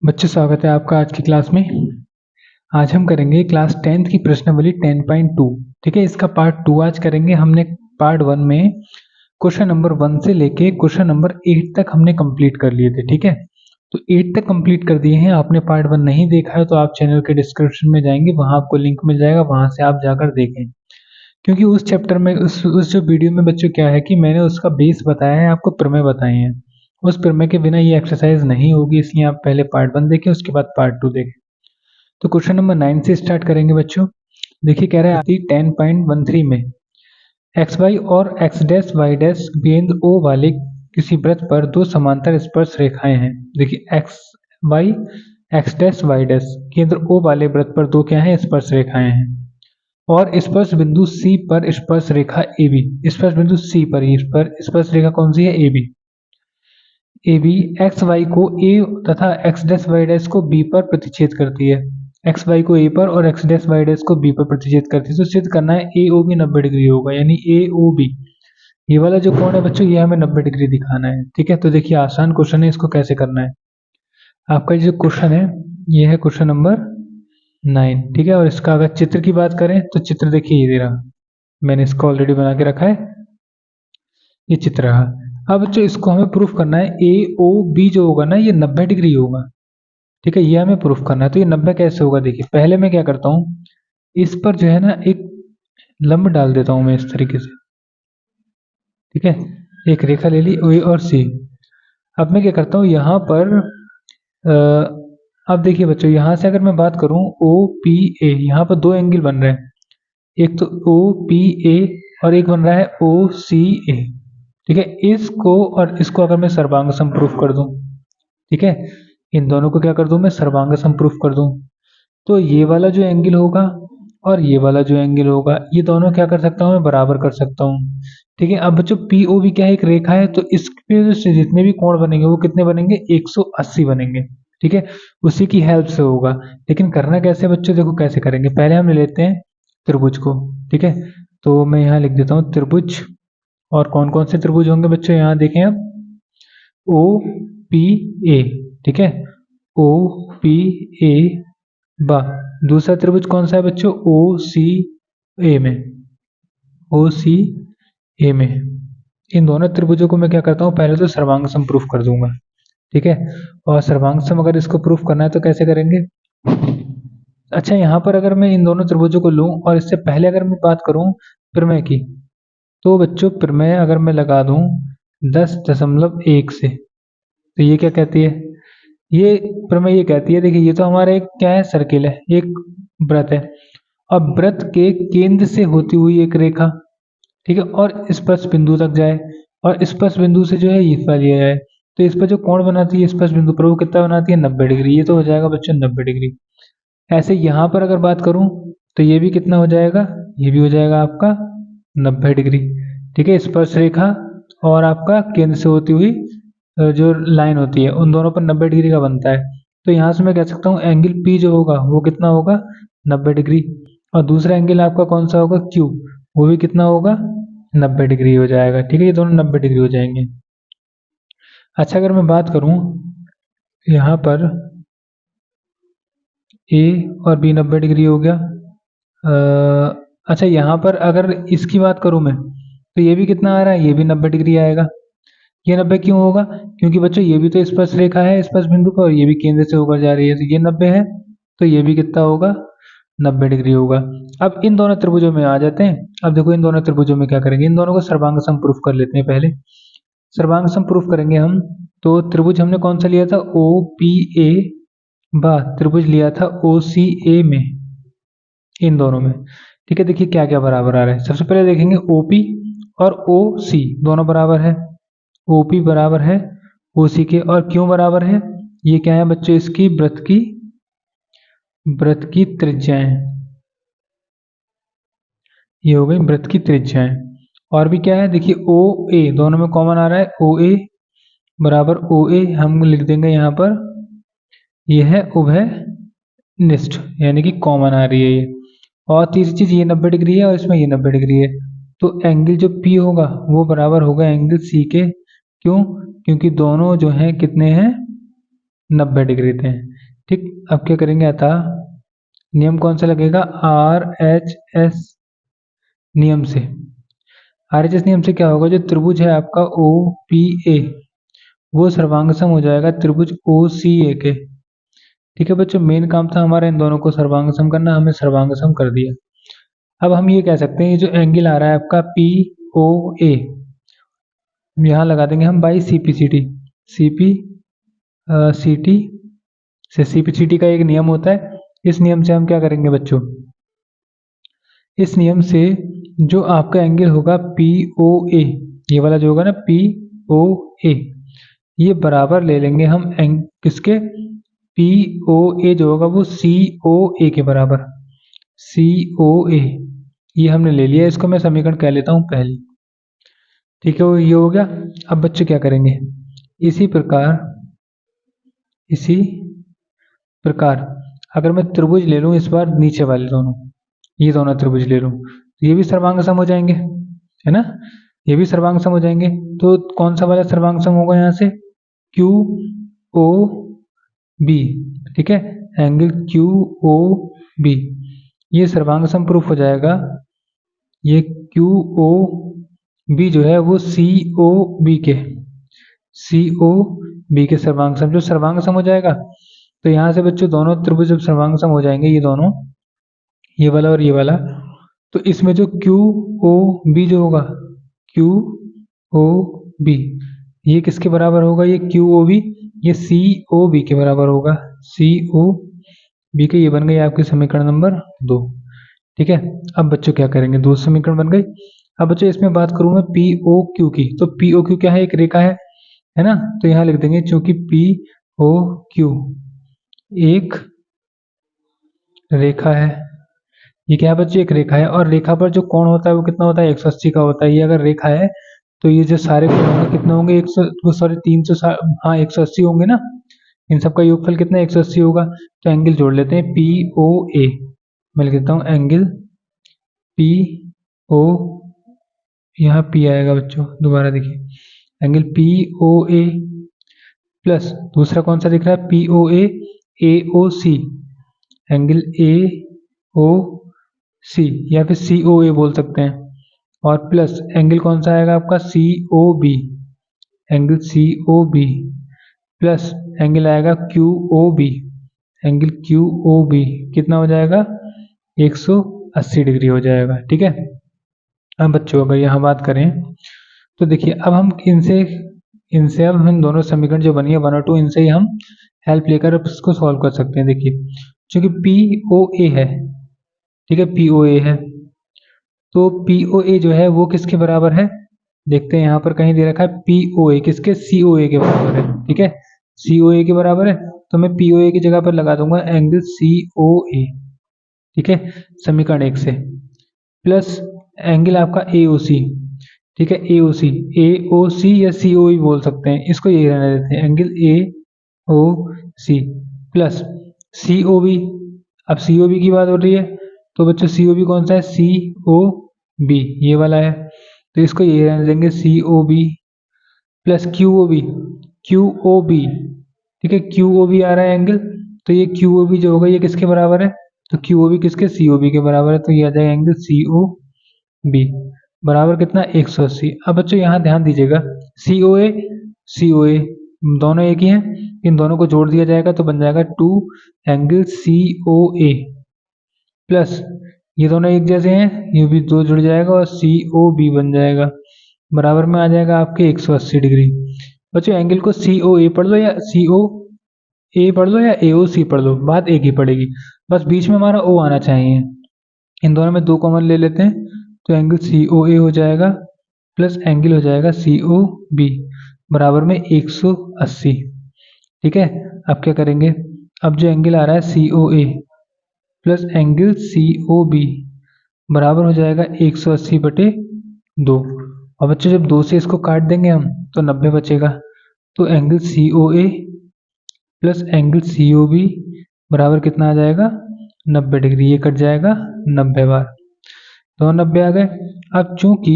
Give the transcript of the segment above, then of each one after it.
बच्चों स्वागत है आपका आज की क्लास में। आज हम करेंगे क्लास 10th की प्रश्नावली 10.2। ठीक है, इसका पार्ट 2 आज करेंगे। हमने पार्ट 1 में क्वेश्चन नंबर 1 से लेके क्वेश्चन नंबर 8 तक हमने कंप्लीट कर लिए थे। ठीक है, तो 8 तक कंप्लीट कर दिए हैं। आपने पार्ट 1 नहीं देखा है तो आप चैनल के डिस्क्रिप्शन में जाएंगे, वहां आपको लिंक मिल जाएगा, वहां से आप जाकर देखें। क्योंकि उस चैप्टर में उस जो वीडियो में बच्चों क्या है कि मैंने उसका बेस बताया है, आपको प्रमेय बताए हैं। उस प्रमेय के बिना ये एक्सरसाइज नहीं होगी, इसलिए आप पहले पार्ट 1 देखें, उसके बाद पार्ट 2 देखें। तो क्वेश्चन नंबर 9 से स्टार्ट करेंगे बच्चों। देखिए, कह रहा है 10.13 में एक्स वाई और एक्स डैश वाई डैश केंद्र ओ वाले किसी वृत्त पर दो समांतर स्पर्श रेखाएं हैं। देखिए, X Y X dash Y dash केंद्र ओ वाले वृत्त पर दो क्या है, स्पर्श रेखाएं हैं। और स्पर्श बिंदु सी पर स्पर्श रेखा ए बी, स्पर्श बिंदु सी पर ही पर स्पर्श रेखा कौन सी है, A B. A B X Y को ए तथा एक्स डैश वाई डैश को बी पर प्रतिच्छेद करती है। एक्स वाई को ए पर और एक्स डैश वाई डैश को बी पर प्रतिच्छेद करती है। तो सिद्ध करना है ए ओ बी 90 डिग्री होगा, यानी ए ओ बी ये वाला जो कोण है बच्चों, ये हमें 90 डिग्री दिखाना है। ठीक है, तो देखिए आसान क्वेश्चन है, इसको कैसे करना है। आपका जो क्वेश्चन है ये है क्वेश्चन नंबर 9। ठीक है, और इसका अगर चित्र की बात करें तो चित्र देखिए ये दे रहा, मैंने इसको ऑलरेडी बना के रखा है, ये चित्र रहा। अब बच्चों इसको हमें प्रूफ करना है, ए ओ बी जो होगा ना ये 90 डिग्री होगा। ठीक है, ये हमें प्रूफ करना है। तो ये 90 कैसे होगा, देखिए पहले मैं क्या करता हूँ, इस पर जो है ना एक लंब डाल देता हूँ मैं इस तरीके से। ठीक है, एक रेखा ले ली ए और सी। अब मैं क्या करता हूँ यहाँ पर अब देखिए बच्चों, यहाँ से अगर मैं बात करूँ ओ पी ए, यहाँ पर दो एंगल बन रहे हैं, एक तो ओ पी ए और एक बन रहा है ओ सी ए। ठीक है, इसको और इसको अगर मैं सर्वांग समप्रूफ कर दूं, ठीक है, इन दोनों को क्या कर दूं मैं, सर्वांग समप्रूफ कर दूं, तो ये वाला जो एंगल होगा और ये वाला जो एंगल होगा, ये दोनों क्या कर सकता हूं मैं, बराबर कर सकता हूं। ठीक है, अब बच्चों पी ओ भी क्या है, एक रेखा है, तो इसके से जितने भी कोण बनेंगे वो कितने बनेंगे, 180 बनेंगे। ठीक है, उसी की हेल्प से होगा। लेकिन करना कैसे बच्चों, देखो कैसे करेंगे। पहले हम ले लेते हैं त्रिभुज को। ठीक है, तो मैं यहाँ लिख देता हूँ त्रिभुज। और कौन कौन से त्रिभुज होंगे बच्चों, यहाँ देखें आप, ओ पी ए। ठीक है, ओ पी ए बा। दूसरा त्रिभुज कौन सा है बच्चों, ओ सी ए में, ओ सी ए में। इन दोनों त्रिभुजों को मैं क्या करता हूँ, पहले तो सर्वांग सम प्रूफ कर दूंगा। ठीक है, और सर्वांग सम अगर इसको प्रूफ करना है तो कैसे करेंगे। अच्छा, यहाँ पर अगर मैं इन दोनों त्रिभुजों को लूं और इससे पहले अगर मैं बात करूं प्रमेय की, तो बच्चों प्रमेय अगर मैं लगा दूं 10.1 से, तो ये क्या कहती है, ये प्रमेय ये कहती है, देखिए ये तो हमारा एक क्या है, सर्किल है, एक वृत्त है। अब वृत्त के केंद्र से होती हुई एक रेखा, ठीक है, और स्पर्श बिंदु तक जाए, और स्पर्श बिंदु से जो है इस पर लिया जाए, तो इस पर जो कोण बनाती है स्पर्श बिंदु पर, वो कितना बनाती है, 90 डिग्री। ये तो हो जाएगा बच्चों 90 डिग्री। ऐसे यहाँ पर अगर बात करूं तो ये भी कितना हो जाएगा, ये भी हो जाएगा आपका 90 डिग्री। ठीक है, स्पर्श रेखा और आपका केंद्र से होती हुई जो लाइन होती है, उन दोनों पर 90 डिग्री का बनता है। तो यहाँ से मैं कह सकता हूँ एंगल पी जो होगा वो कितना होगा, 90 डिग्री। और दूसरा एंगल आपका कौन सा होगा, क्यू, वो भी कितना होगा, 90 डिग्री हो जाएगा। ठीक है, ये दोनों 90 डिग्री हो जाएंगे। अच्छा, अगर मैं बात करूं यहाँ पर ए और बी 90 डिग्री हो गया। अच्छा, यहाँ पर अगर इसकी बात करूं मैं, तो ये भी कितना आ रहा है, ये भी 90 डिग्री आएगा। ये 90 क्यों होगा, क्योंकि बच्चों ये भी तो स्पर्श रेखा है स्पर्श बिंदु पर, और ये भी केंद्र से होकर जा रही है, तो ये 90 है, तो ये भी कितना होगा, 90 डिग्री होगा। अब इन दोनों त्रिभुजों में आ जाते हैं। अब देखो इन दोनों त्रिभुजों में क्या करेंगे, इन दोनों को सर्वांग सम प्रूफ कर लेते हैं। पहले सर्वांग सम प्रूफ करेंगे हम। तो त्रिभुज हमने कौन सा लिया था, ओ पी ए बा, त्रिभुज लिया था ओ सी ए में, इन दोनों में। ठीक है, देखिए क्या क्या बराबर आ रहा है। सबसे पहले देखेंगे ओपी और ओ सी दोनों बराबर है, ओपी बराबर है ओ सी के, और क्यों बराबर है, ये क्या है बच्चों, इसकी वृत्त की त्रिज्याएं, ये हो गई वृत्त की त्रिज्याएं। और भी क्या है, देखिए ओ ए दोनों में कॉमन आ रहा है, ओ ए बराबर ओ ए हम लिख देंगे यहाँ पर, ये है उभय निष्ठ, यानी कि कॉमन आ रही है ये। और तीसरी चीज, ये 90 डिग्री है और इसमें ये 90 डिग्री है, तो एंगल जो P होगा वो बराबर होगा एंगल C के। क्यों, क्योंकि दोनों जो हैं कितने हैं, 90 डिग्री देते हैं। ठीक, अब क्या करेंगे, अतः नियम कौन सा लगेगा, RHS नियम से। RHS नियम से क्या होगा, जो त्रिभुज है आपका OPA वो सर्वांगसम हो जाएगा त्रिभुज OCA के। ठीक है बच्चों, मेन काम था हमारा इन दोनों को सर्वांगसम करना, हमने सर्वांगसम कर दिया। अब हम ये कह सकते हैं ये जो एंगल आ रहा है आपका POA, यहाँ लगा देंगे हम बाई CPCT। CPCT से CPCT का एक नियम होता है, इस नियम से हम क्या करेंगे बच्चों, इस नियम से जो आपका एंगल होगा POA, ये वाला जो होगा ना POA, ये बराबर ले लेंगे हम किसके, POA जो होगा वो COA के बराबर, COA ये हमने ले लिया, इसको मैं समीकरण कह लेता हूँ पहली। ठीक है, वो ये हो गया। अब बच्चे क्या करेंगे, इसी प्रकार अगर मैं त्रिभुज ले लूँ इस बार नीचे वाले दोनों, ये दोनों त्रिभुज ले लूँ तो ये भी सर्वांगसम हो जाएंगे, है ना, ये भी सर्वांगसम हो जाएंगे। तो कौन सा वाला सर्वांगसम होगा यहाँ से, QOB। ठीक है, एंगल QOB ये सर्वांगसम प्रूफ हो जाएगा। ये QOB जो है वो COB के सर्वांगसम, जो सर्वांगसम हो जाएगा। तो यहाँ से बच्चों दोनों त्रिभुज जब सर्वांगसम हो जाएंगे, ये दोनों, ये वाला और ये वाला, तो इसमें जो QOB जो होगा, QOB ये किसके बराबर होगा, ये QOB ये COB के बराबर होगा, COB के। ये बन गई आपकी समीकरण नंबर 2। ठीक है, अब बच्चों क्या करेंगे, दो समीकरण बन गई। अब बच्चों इसमें बात करूं मैं POQ की, तो POQ क्या है, एक रेखा है ना, तो यहाँ लिख देंगे चूंकि POQ एक रेखा है, ये क्या है बच्चों, एक रेखा है, और रेखा पर जो कोण होता है वो कितना होता है, 180 का होता है। ये अगर रेखा है तो ये जो सारे कोण होंगे कितने होंगे, 300, हाँ 180 होंगे ना, इन सबका योगफल कितना 180 होगा। तो एंगल जोड़ लेते हैं POA, मैं लिख देता हूँ एंगल PO, यहाँ P आएगा बच्चों, दोबारा देखिए एंगल POA प्लस दूसरा कौन सा दिख रहा है, POA AOC, एंगल AOC या फिर COA बोल सकते हैं, और प्लस एंगल कौन सा आएगा आपका COB, angle COB plus angle आएगा QOB, एंगल QOB कितना हो जाएगा, 180 डिग्री हो जाएगा। ठीक है, अब बच्चों अगर यहाँ बात करें तो देखिए अब हम इनसे अब हम दोनों समीकरण जो बनी है 1 और 2, इनसे ही हम हेल्प लेकर इसको सॉल्व कर सकते हैं। देखिए क्योंकि POA है, ठीक है POA है, तो POA जो है वो किसके बराबर है, देखते हैं यहाँ पर कहीं दे रखा है POA किसके, COA के बराबर है। ठीक है, COA के बराबर है, तो मैं POA की जगह पर लगा दूंगा एंगल COA। ठीक है, समीकरण 1 से, प्लस एंगल आपका AOC। ठीक है, AOC या COE बोल सकते हैं, इसको यही रहने देते हैं एंगल AOC प्लस COB। अब COB की बात हो रही है तो बच्चों COB कौन सा है, COB ये वाला है, तो इसको यही रहने देंगे COB प्लस QOB। ठीक है, QOB आ रहा है एंगल, तो ये QOB जो होगा ये किसके बराबर है, तो QOB किसके, COB के बराबर है, तो ये आ जाएगा एंगल COB बराबर कितना, 180। अब बच्चों यहाँ ध्यान दीजिएगा, COA दोनों एक ही हैं, इन दोनों को जोड़ दिया जाएगा तो बन जाएगा 2 एंगल COA प्लस ये दोनों एक जैसे हैं, ये भी 2 जुड़ जाएगा और COB बन जाएगा, बराबर में आ जाएगा आपके 180 डिग्री। बच्चों एंगल को COA पढ़ लो या COA पढ़ लो या AOC पढ़ लो, बात एक ही पड़ेगी, बस बीच में हमारा O आना चाहिए। इन दोनों में 2 कॉमन ले लेते हैं, तो एंगल COA हो जाएगा प्लस एंगल हो जाएगा COB बराबर में 180। ठीक है, अब क्या करेंगे, अब जो एंगल आ रहा है COA प्लस एंगल COB बराबर हो जाएगा 180/2, और बच्चों जब 2 से इसको काट देंगे हम तो 90 बचेगा, तो angle COA plus angle COB बराबर कितना आ जाएगा, 90 डिग्री, ये कट जाएगा 90 बार, तो 90 आ गए। अब चूंकि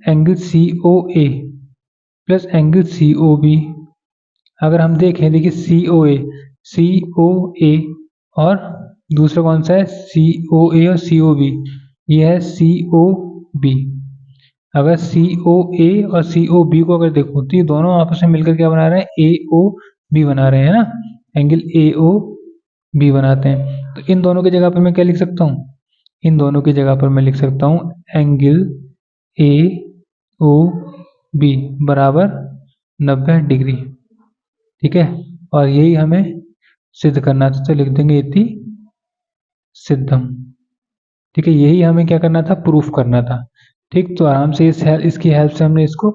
angle COA plus angle COB अगर हम देखें, देखिए सी ओ ए और दूसरा कौन सा है, सी ओ ए और सी ओ बी, ये है सी ओ बी। अगर सी ओ ए और सी ओ बी को अगर देखो तो ये दोनों आपस में मिलकर क्या बना रहे हैं, ए ओ बी बना रहे हैं ना, एंगल ए ओ बी बनाते हैं। तो इन दोनों की जगह पर मैं क्या लिख सकता हूँ, इन दोनों की जगह पर मैं लिख सकता हूँ एंगल ए ओ बी बराबर 90 डिग्री। ठीक है, और यही हमें सिद्ध करना था, तो लिख देंगे इति सिद्धम। ठीक है, यही हमें क्या करना था, प्रूफ करना था। ठीक, तो आराम से इसकी हेल्प से हमने इसको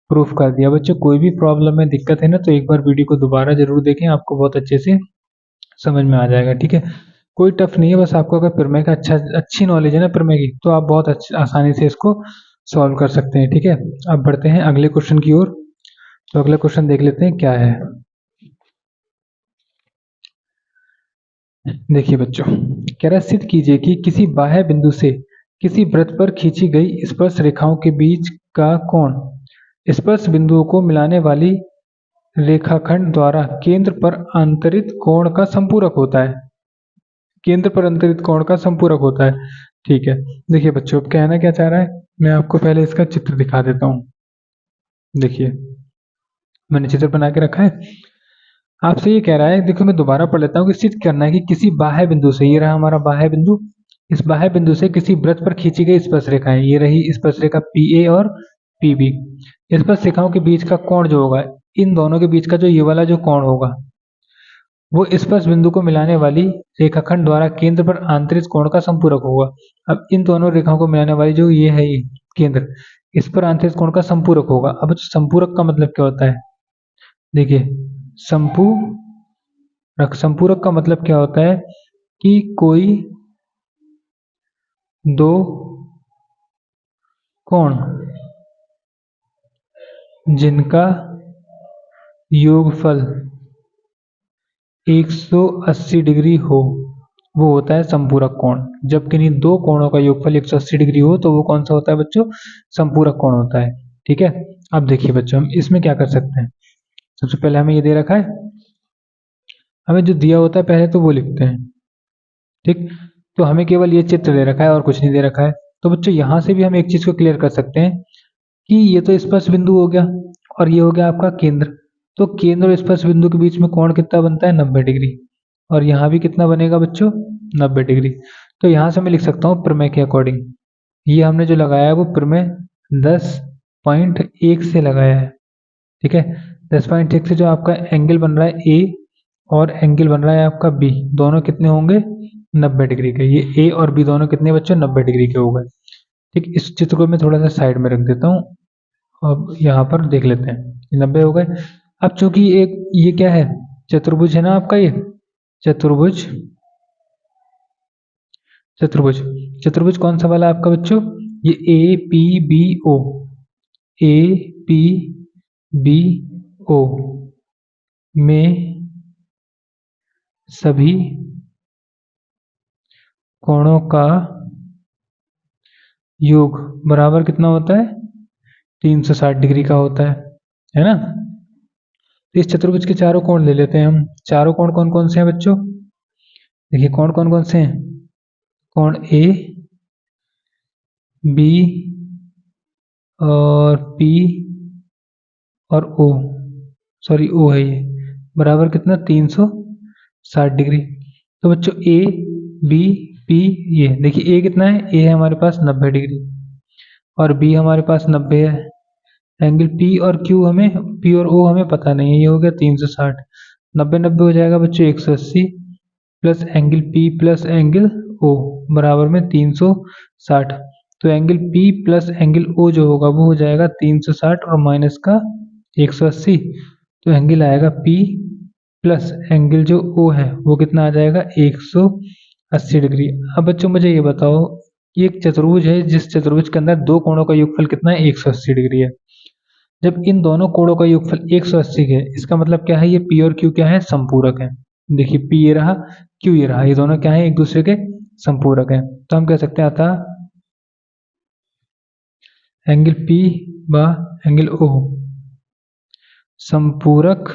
प्रूफ कर दिया। बच्चों कोई भी प्रॉब्लम में दिक्कत है ना, तो एक बार वीडियो को दोबारा जरूर देखें, आपको बहुत अच्छे से समझ में आ जाएगा। ठीक है, कोई टफ नहीं है, बस आपको अगर प्रमेय का अच्छी नॉलेज है ना प्रमेय की, तो आप बहुत आसानी से इसको सॉल्व कर सकते हैं। ठीक है, अब बढ़ते हैं अगले क्वेश्चन की ओर। तो अगला क्वेश्चन देख लेते हैं क्या है। देखिए बच्चों, कह रहा है सिद्ध कीजिए कि किसी बाह्य बिंदु से किसी वृत्त पर खींची गई स्पर्श रेखाओं के बीच का कोण स्पर्श बिंदुओं को मिलाने वाली रेखाखंड द्वारा केंद्र पर अंतरित कोण का संपूरक होता है। केंद्र पर अंतरित कोण का संपूरक होता है। ठीक है, देखिए बच्चों अब कहना क्या चाह रहा है, मैं आपको पहले इसका चित्र दिखा देता हूँ। देखिए मैंने चित्र बना के रखा है, आपसे ये कह रहा है, देखो मैं दोबारा पढ़ लेता हूँ कि सिद्ध करना है कि किसी बाह्य बिंदु से, ये रहा हमारा बाह्य बिंदु, इस बाह्य बिंदु से किसी वृत्त पर खींची गई स्पर्श रेखाएं, ये रही स्पर्श रेखा पी ए और पी बी। स्पर्श रेखाओं के बीच का कोण जो होगा, इन दोनों के बीच का जो ये वाला जो कोण होगा, वो स्पर्श बिंदु को मिलाने वाली रेखाखंड द्वारा केंद्र पर आंतरिक कोण का संपूरक होगा। अब इन दोनों रेखाओं को मिलाने वाली जो ये है, ये केंद्र, इस पर आंतरिक कोण का संपूरक होगा। अब संपूरक का मतलब क्या होता है, देखिए संपूरक का मतलब क्या होता है कि कोई दो कोण जिनका योगफल 180 डिग्री हो, वो होता है संपूरक कोण। जब किन्हीं दो कोणों का योगफल 180 डिग्री हो तो वो कौन सा होता है बच्चों, संपूरक कोण होता है। ठीक है, अब देखिए बच्चों हम इसमें क्या कर सकते हैं। सबसे पहले हमें ये दे रखा है, हमें जो दिया होता है पहले तो वो लिखते हैं। ठीक, तो हमें केवल ये चित्र दे रखा है और कुछ नहीं दे रखा है। तो बच्चों यहाँ से भी हम एक चीज को क्लियर कर सकते हैं कि ये तो स्पर्श बिंदु हो गया और ये हो गया आपका केंद्र। तो केंद्र और स्पर्श बिंदु के बीच में कोण कितना बनता है, 90 डिग्री। और यहाँ भी कितना बनेगा बच्चों, 90 डिग्री। तो यहाँ से मैं लिख सकता हूँ प्रमेय के अकॉर्डिंग, ये हमने जो लगाया है वो प्रमेय 10.1 से लगाया है। ठीक है, 10.1 से जो आपका एंगल बन रहा है ए और एंगल बन रहा है आपका बी, दोनों कितने होंगे, 90 डिग्री के। ये ए और बी दोनों कितने बच्चों, 90 डिग्री के हो गए। ठीक, इस चित्र को मैं थोड़ा सा साइड में रख देता हूँ, अब यहाँ पर देख लेते हैं 90 हो गए। अब चूंकि एक ये क्या है, चतुर्भुज है ना आपका, ये चतुर्भुज चतुर्भुज चतुर्भुज कौन सा वाला आपका बच्चों, ये A P B O, A P B O में सभी कोणों का योग बराबर कितना होता है, 360 डिग्री का होता है ना। तो इस चतुर्भुज के चारों कोण ले लेते हैं हम। चारों कोण कौन कौन से हैं बच्चों, देखिए कोण कौन कौन से हैं, कोण ए बी और पी और ओ, सॉरी ओ है ये, बराबर कितना 360 डिग्री। तो बच्चों ए बी पी, ये देखिए ए कितना है, ए है हमारे पास 90 डिग्री और बी हमारे पास 90 है। एंगल पी और क्यू हमें, पी और ओ हमें पता नहीं है, ये हो गया 360, 90 90 हो जाएगा बच्चों 180 plus angle P plus angle O बराबर में 360। तो angle P plus angle O जो होगा वो हो जाएगा 360 और माइनस का 180, तो एंगल आएगा पी प्लस एंगल जो ओ है वो कितना आ जाएगा 180 डिग्री। अब बच्चों मुझे ये बताओ, ये एक चतुर्भुज है जिस चतुर्भुज के अंदर दो कोणों का योगफल कितना है, 180 डिग्री है। जब इन दोनों कोणों का योगफल 180 है, इसका मतलब क्या है, ये पी और क्यू क्या है, संपूरक है। देखिए पी ये रहा, क्यू ये रहा, ये दोनों क्या है, एक दूसरे के संपूरक है। तो हम कह सकते हैं अतः एंगल पी व एंगल ओ संपूरक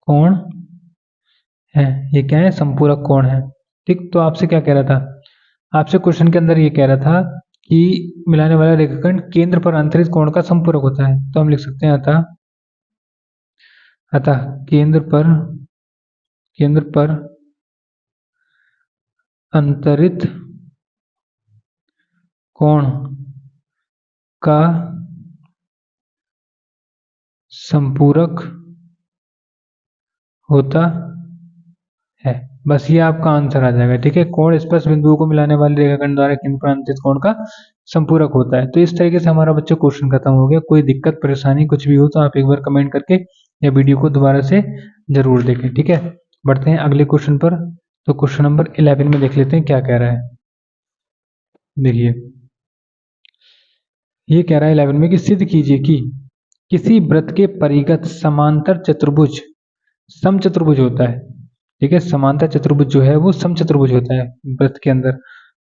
कोण है। ये क्या है? संपूरक कोण है। ठीक, तो आपसे क्या कह रहा था? आपसे क्वेश्चन के अंदर ये कह रहा था कि मिलाने वाला रेखाखंड केंद्र पर अंतरित कोण का संपूरक होता है। तो हम लिख सकते हैं अतः अतः केंद्र पर अंतरित कोण का संपूरक होता है। बस ये आपका आंसर आ जाएगा। ठीक है, कोण स्पर्श बिंदुओं को मिलाने वाले रेखाखंड द्वारा केंद्र पर अंतरित कोण का संपूरक होता है। तो इस तरीके से हमारा बच्चों क्वेश्चन खत्म हो गया। कोई दिक्कत परेशानी कुछ भी हो तो आप एक बार कमेंट करके या वीडियो को दोबारा से जरूर देखें। ठीक है, बढ़ते हैं अगले क्वेश्चन पर। तो क्वेश्चन नंबर 11 में देख लेते हैं क्या कह रहा है। देखिए, ये कह रहा है 11 में कि सिद्ध कीजिए कि किसी वृत्त के परिगत समांतर चतुर्भुज समचतुर्भुज होता है। ठीक है, समांतर चतुर्भुज जो है वो समचतुर्भुज होता है वृत्त के अंदर।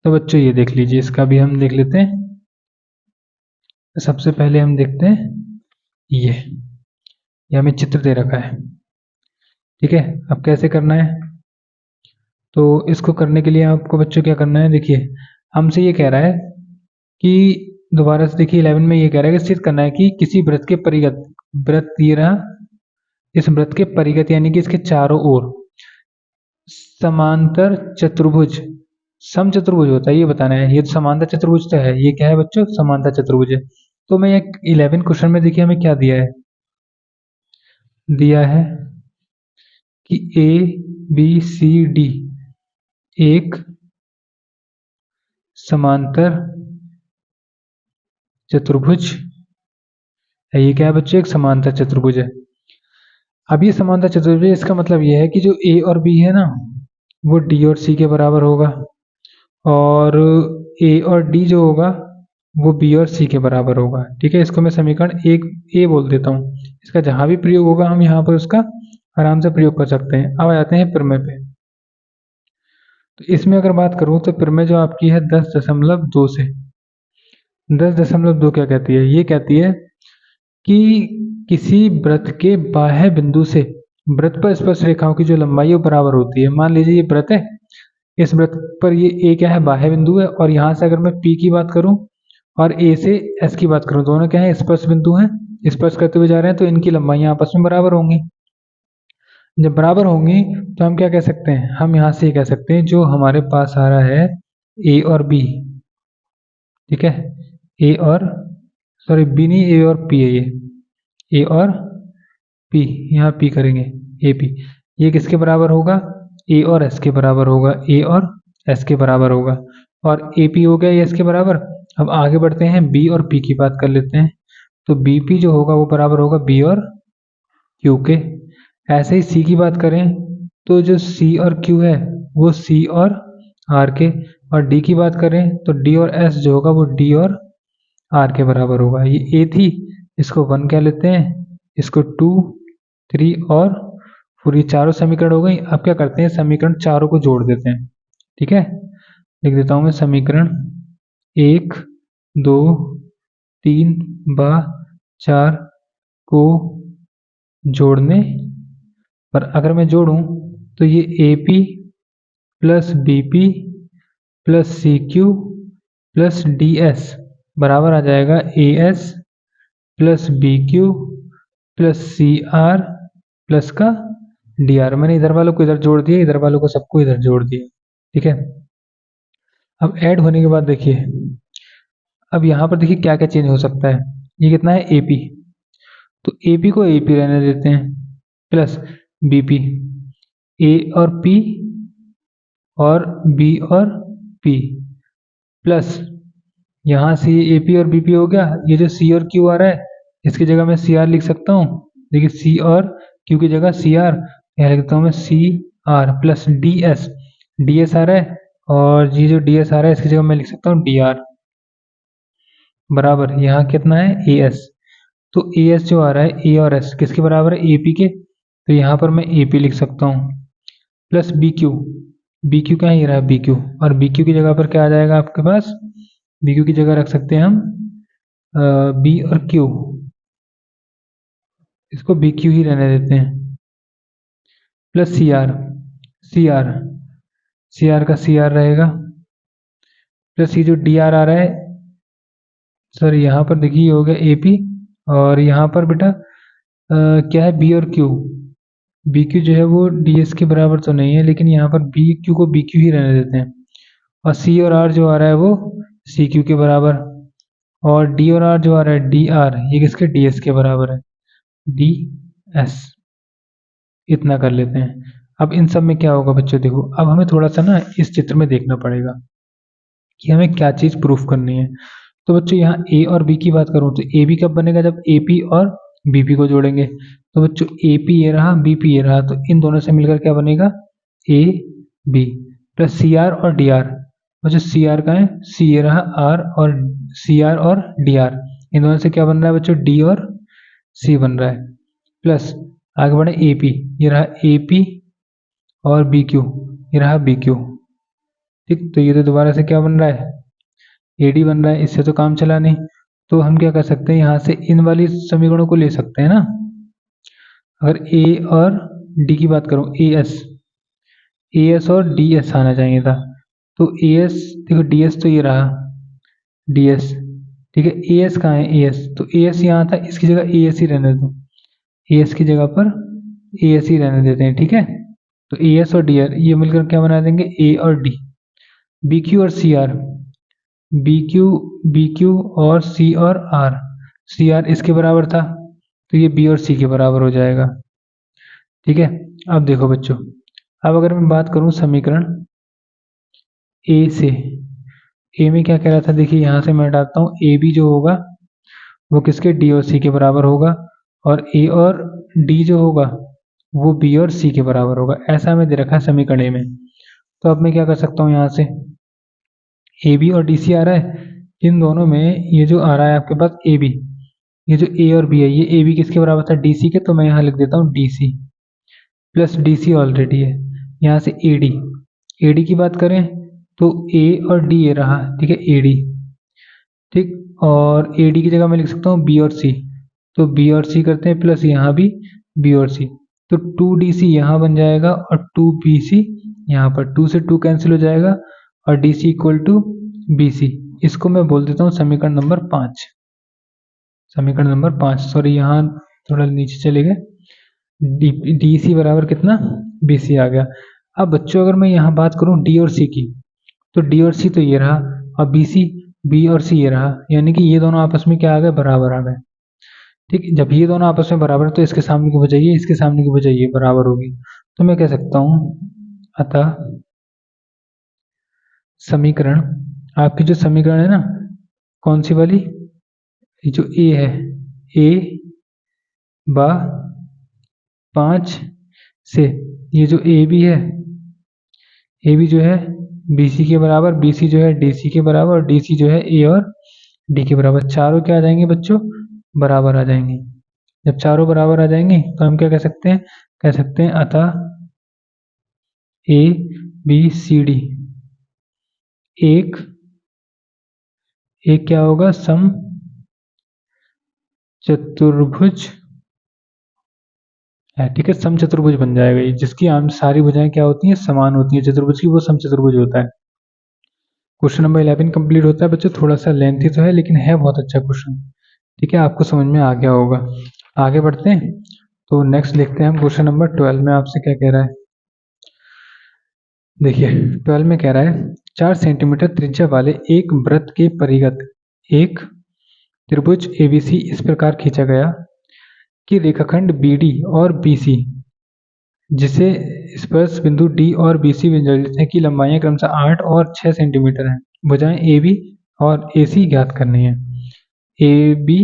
तो बच्चों ये देख लीजिए, इसका भी हम देख लेते हैं। सबसे पहले हम देखते हैं ये हमें चित्र दे रखा है। ठीक है, अब कैसे करना है? तो इसको करने के लिए आपको बच्चों क्या करना है? देखिए, हमसे ये कह रहा है कि दोबारा से देखिए 11 में ये कह रहा है कि सिद्ध करना है कि किसी वृत्त के परिगत, वृत्त ये रहा, इस वृत्त के परिगत यानी कि इसके चारों ओर समांतर चतुर्भुज समचतुर्भुज होता है, ये बताना है। ये तो समांतर चतुर्भुज तो है, ये क्या है बच्चों? समांतर चतुर्भुज है। तो मैं 11 क्वेश्चन में देखिए हमें क्या दिया है? दिया है कि ए बी सी डी एक समांतर चतुर्भुज है। ये क्या है बच्चों? एक समांतर चतुर्भुज है। अब ये समांतर चतुर्भुज, इसका मतलब ये है कि जो ए और बी है ना, वो डी और सी के बराबर होगा, और ए और डी जो होगा वो बी और सी के बराबर होगा। ठीक है, इसको मैं समीकरण एक ए बोल देता हूँ। इसका जहां भी प्रयोग होगा हम यहाँ पर उसका आराम से प्रयोग कर सकते हैं। अब आ जाते हैं प्रमेय पे। तो इसमें अगर बात करूं तो प्रमेय जो आपकी है 10.2 से 10.2 क्या कहती है? ये कहती है कि किसी वृत्त के बाह्य बिंदु से वृत्त पर स्पर्श रेखाओं की जो लंबाई है वो बराबर होती है। मान लीजिए ये वृत्त है, इस वृत्त पर ये ए क्या है? बाह्य बिंदु है, और यहाँ से अगर मैं पी की बात करूं और ए से एस की बात करूं, दोनों क्या है? स्पर्श बिंदु हैं, स्पर्श करते हुए जा रहे हैं, तो इनकी लंबाइयां आपस में बराबर होंगी। जब बराबर होंगी तो हम क्या कह सकते हैं? हम यहाँ से ये कह सकते हैं जो हमारे पास आ रहा है ए और बी, ठीक है, ए और सॉरी बी नहीं, ए और पी है, ये ए और पी, यहाँ पी करेंगे, ए पी, ये किसके बराबर होगा? ए और एस के बराबर होगा, ए और एस के बराबर होगा, और ए पी हो गया ये एस के बराबर। अब आगे बढ़ते हैं, बी और पी की बात कर लेते हैं। तो बी पी जो होगा वो बराबर होगा बी और क्यू के। ऐसे ही सी की बात करें तो जो सी और क्यू है वो सी और आर के, और डी की बात करें तो डी और एस जो होगा वो डी और आर के बराबर होगा। ये ए थी, इसको 1 कह लेते हैं, इसको 2, 3 और 4, ये चारों समीकरण हो गई। अब क्या करते हैं? समीकरण चारों को जोड़ देते हैं। ठीक है, लिख देता हूं मैं समीकरण 1, 2, 3 व 4 को जोड़ने पर अगर मैं जोड़ूं तो ये A P plus B P plus C Q plus D S बराबर आ जाएगा A S plus B Q plus C R plus का डी आर। मैंने इधर वालों को इधर जोड़ दिया, इधर वालों को सबको इधर जोड़ दिया। ठीक है, अब ऐड होने के बाद देखिए, अब यहाँ पर देखिए क्या क्या चेंज हो सकता है। ये कितना है? ए पी, तो ए पी को ए पी रहने देते हैं, प्लस बी पी, ए और पी और बी और पी, प्लस यहाँ से ये ए पी और बी पी हो गया। ये जो सी और क्यू आ रहा है इसकी जगह मैं सी आर लिख सकता हूँ। देखिए सी और क्यू की जगह सी आर, यहाँ लिखता हूँ मैं C R plus D S, D S आ रहा है, और ये जो डी एस आ रहा है इसकी जगह मैं लिख सकता हूँ डी आर बराबर यहाँ कितना है? A S. तो ए एस जो आ रहा है, ए और एस किसके बराबर है? ए पी के, तो यहाँ पर मैं ए पी लिख सकता हूँ, plus B Q, B Q क्या है? ये रहा बी क्यू, और बी क्यू की जगह पर क्या आ जाएगा आपके पास? बी क्यू की जगह रख सकते हैं हम बी और क्यू, इसको बी क्यू ही रहने देते हैं। Plus C R, C R, C R का सी आर रहेगा, प्लस ये जो डी आर आ रहा है, सर यहाँ पर देखिए हो गया ए पी, और यहाँ पर बेटा क्या है बी और क्यू, बी क्यू जो है वो डी एस के बराबर तो नहीं है, लेकिन यहाँ पर बी क्यू को बी क्यू ही रहने देते हैं, और सी और आर जो आ रहा है वो सी क्यू के बराबर, और डी और आर जो आ रहा है डी आर, ये किसके डी एस के बराबर है, डी एस, इतना कर लेते हैं। अब इन सब में क्या होगा बच्चों, देखो अब हमें थोड़ा सा ना इस चित्र में देखना पड़ेगा कि हमें क्या चीज़ प्रूफ करनी है। तो बच्चों यहाँ ए और बी की बात करूँ तो ए बी कब बनेगा, जब ए पी और बी पी को जोड़ेंगे। तो बच्चों ए पी ये रहा, बी पी ये रहा, तो इन दोनों से मिलकर क्या बनेगा, A B, plus C R और डी आर। बच्चों सी आर का है, सी ये रहा, आर और सी आर और डी आर, इन दोनों से क्या बन रहा है बच्चों, डी और सी बन रहा है, प्लस आगे बढ़े ए पी, ये रहा ए पी और बी क्यू, ये रहा बी क्यू। ठीक, तो ये तो दोबारा से क्या बन रहा है, एडी बन रहा है, इससे तो काम चला नहीं। तो हम क्या कर सकते हैं, यहाँ से इन वाली समीकरणों को ले सकते हैं ना। अगर ए और डी की बात करूँ, ए एस और डी एस आना चाहिए था। तो ए एस देखो, डी एस तो ये रहा डी एस, ठीक है, ए एस कहाँ है, ए एस, तो ए एस यहाँ था, इसकी जगह ए एस ही रहने दो, ए एस की जगह पर ए एस ही रहने देते हैं, ठीक है। तो ए एस और डी आर ये मिलकर क्या बना देंगे, ए और डी, बी क्यू और सी आर, बी क्यू और सी और आर, सी आर इसके बराबर था, तो ये बी और सी के बराबर हो जाएगा, ठीक है। अब देखो बच्चों, अब अगर मैं बात करूं समीकरण ए से, ए में क्या कह रहा था, देखिए यहाँ से मैं डालता हूँ, ए बी जो होगा वो किसके, डी और सी के बराबर होगा, और ए और डी जो होगा वो बी और सी के बराबर होगा, ऐसा हमें दे रखा है समीकरण ए में। तो अब मैं क्या कर सकता हूँ, यहाँ से ए बी और डी सी आ रहा है, इन दोनों में ये जो आ रहा है आपके पास ए बी, ये जो ए और बी है, ये ए बी किसके बराबर था, डी सी के, तो मैं यहाँ लिख देता हूँ D C, plus D C already है, यहाँ से ए डी, ए डी की बात करें तो ए और डी ये रहा, ठीक है, ए डी, ठीक, और ए डी की जगह मैं लिख सकता हूँ बी और सी, तो बी और सी करते हैं, प्लस यहाँ भी बी और सी, तो टू डी सी यहाँ बन जाएगा, और टू बी सी यहाँ पर, टू से टू कैंसिल हो जाएगा, और D C equal to B C, इसको मैं बोल देता हूँ समीकरण नंबर 5, समीकरण नंबर 5, सॉरी यहाँ थोड़ा नीचे चले गए, डी सी बराबर कितना, बी सी आ गया। अब बच्चों अगर मैं यहाँ बात करूँ डी और सी की, तो डी और सी तो ये रहा, और बी सी, बी और सी ये रहा, यानी कि ये दोनों आपस में क्या आ गए, बराबर आ गए, ठीक। जब ये दोनों आपस में बराबर, तो इसके सामने की बजाय ये, इसके सामने की बजाय ये बराबर होगी, तो मैं कह सकता हूँ अतः समीकरण, आपकी जो समीकरण है ना, कौन सी वाली, ये जो ए है, ए बा 5 से ये जो ए बी है, ए बी जो है बी सी के बराबर, बी सी जो है डी सी के बराबर, और डी सी जो है ए और डी के बराबर, चारों क्या आ जाएंगे बच्चों, बराबर आ जाएंगे। जब चारों बराबर आ जाएंगे तो हम क्या कह सकते हैं, कह सकते हैं अतः ए बी सी डी एक क्या होगा, सम चतुर्भुज है, ठीक है, सम चतुर्भुज बन जाएगा ये, जिसकी आम सारी भुजाएं क्या होती हैं, समान होती हैं, चतुर्भुज की, वो सम चतुर्भुज होता है। क्वेश्चन नंबर 11 कंप्लीट होता है बच्चों, थोड़ा सा लेंथी तो है लेकिन है बहुत अच्छा क्वेश्चन, ठीक है, आपको समझ में आ गया होगा। आगे बढ़ते हैं, तो नेक्स्ट देखते हैं हम क्वेश्चन नंबर 12 में आपसे क्या कह रहा है। देखिए 12 में कह रहा है 4 सेंटीमीटर त्रिज्या वाले एक वृत्त के परिगत एक त्रिभुज एबीसी इस प्रकार खींचा गया कि रेखाखंड बीडी और बीसी जिसे स्पर्श बिंदु डी और बीसी विभाजित है की लंबाइयां क्रमशः 8 और 6 सेंटीमीटर हैं। भुजाएं ए बी और ए सी ज्ञात करनी है। ए बी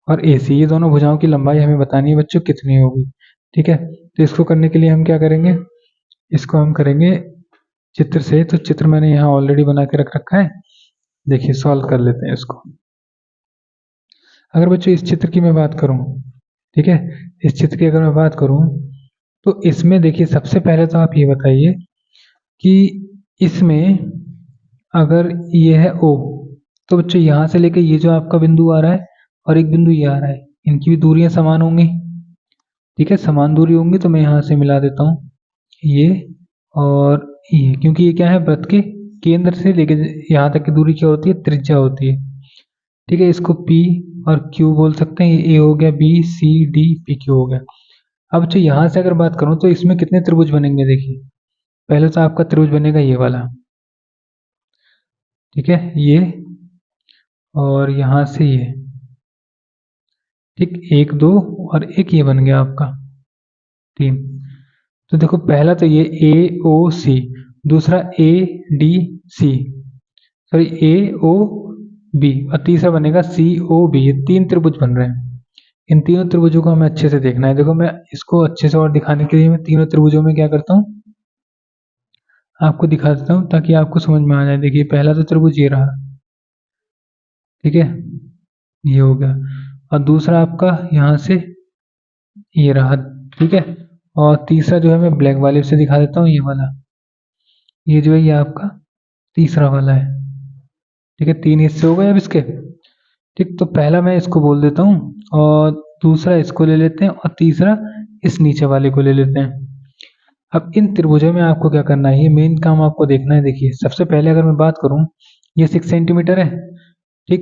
और ए सी ये दोनों भुजाओं की लंबाई हमें बतानी है बच्चों कितनी होगी, ठीक है। तो इसको करने के लिए हम क्या करेंगे, इसको हम करेंगे चित्र से। तो चित्र मैंने यहाँ ऑलरेडी बना के रख रखा है, देखिए सॉल्व कर लेते हैं इसको। अगर बच्चों इस चित्र की मैं बात करूं, ठीक है, इस चित्र की अगर मैं बात करूं तो इसमें देखिए सबसे पहले तो आप ये बताइए कि इसमें अगर ये है O, तो बच्चों यहाँ से लेकर ये जो आपका बिंदु आ रहा है और एक बिंदु ये आ रहा है, इनकी भी दूरियां समान होंगी, ठीक है, समान दूरी होंगी तो मैं यहाँ से मिला देता हूँ ये और ये, क्योंकि ये क्या है, वृत्त के केंद्र से लेके यहाँ तक की दूरी क्या होती है, त्रिज्या होती है। ठीक है, इसको P और Q बोल सकते हैं। ये A हो गया, B C D P Q हो गया। अब जो यहाँ से अगर बात करूँ तो इसमें कितने त्रिभुज बनेंगे, देखिए पहले तो आपका त्रिभुज बनेगा ये वाला, ठीक है, ये और यहाँ से ये, ठीक, एक दो और एक ये बन गया आपका 3। तो देखो पहला तो ये AOC, दूसरा ADC, सॉरी AOB और तीसरा बनेगा COB। ये 3 त्रिभुज बन रहे हैं। इन तीनों त्रिभुजों को हमें अच्छे से देखना है। देखो मैं इसको अच्छे से और दिखाने के लिए मैं तीनों त्रिभुजों में क्या करता हूँ, आपको दिखा देता हूँ ताकि आपको समझ में आ जाए। देखिए पहला तो त्रिभुज ये रहा, ठीक है, ये हो गया, और दूसरा आपका यहाँ से ये रहा, ठीक है, और तीसरा जो है मैं ब्लैक वाले से दिखा देता हूँ, ये वाला, ये जो है ये आपका तीसरा वाला है। ठीक है, 3 हिस्से हो गए अब इसके। ठीक, तो पहला मैं इसको बोल देता हूँ और दूसरा इसको ले लेते हैं और तीसरा इस नीचे वाले को ले लेते हैं। अब इन त्रिभुजों में आपको क्या करना है, ये मेन काम आपको देखना है। देखिए सबसे पहले अगर मैं बात करूँ, ये 6 सेंटीमीटर है, ठीक,